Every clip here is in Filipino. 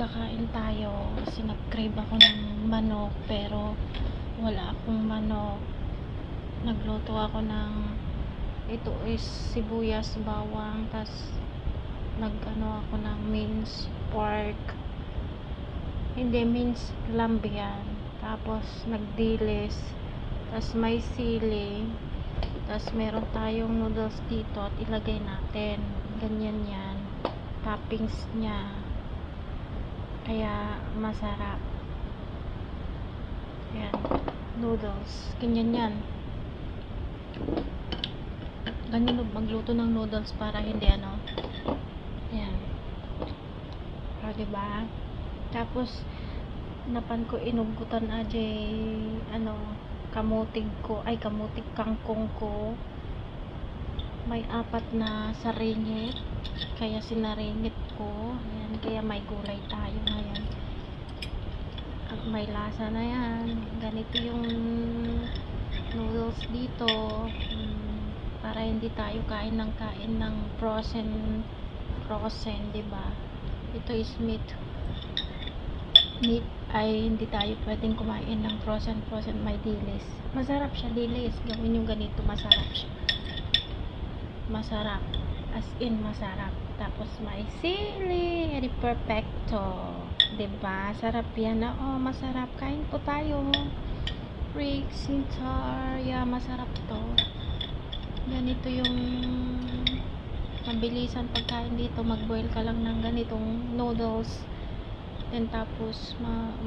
kakain tayo kasi nag-crave ako ng manok pero wala akong manok. Nagluto ako ng ito is sibuyas, bawang, tas nag-ano ako ng minced pork, hindi, minced lamb yan, tapos nagdilis, tas may sili, tas meron tayong noodles dito at ilagay natin ganyan yan, toppings nya, kaya masarap yan, noodles, ganyan yan. Ganyan magluto ng noodles para hindi ano, yan, o diba? Tapos napan ko inugutan ajay ano, kamutig kangkong ko, may 4 na saringit, kaya sinaringit ko. Ayan, kaya may gulay tayo ngayon. May lasa na yan. Ganito yung noodles dito. Para hindi tayo kain ng frozen, diba? Ito is meat ay hindi tayo pwedeng kumain ng frozen, may dilis. Masarap siya, dilis. Gawin yung ganito, masarap siya. Masarap, as in masarap. Tapos may sili, edi perfecto, diba? Sarap yan na, oh, masarap. Kain po tayo. Rick, Sintar, yeah, masarap to. Ganito yung mabilisan pagkain dito. Mag-boil ka lang ng ganitong noodles, and tapos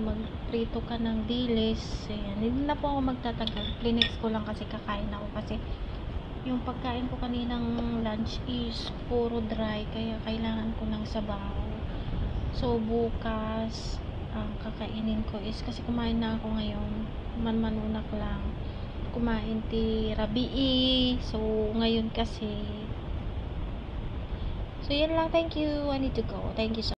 magprito ka ng dilis. Ayan, hindi na po ako magtatagal. Clinics ko lang kasi kakain ako kasi yung pagkain ko kaninang lunch is puro dry, kaya kailangan ko ng sabaw. So bukas ang kakainin ko is, kasi kumain na ako ngayon, manunak lang kumain ti rabii. So ngayon kasi, so yan lang. Thank you, I need to go. Thank you so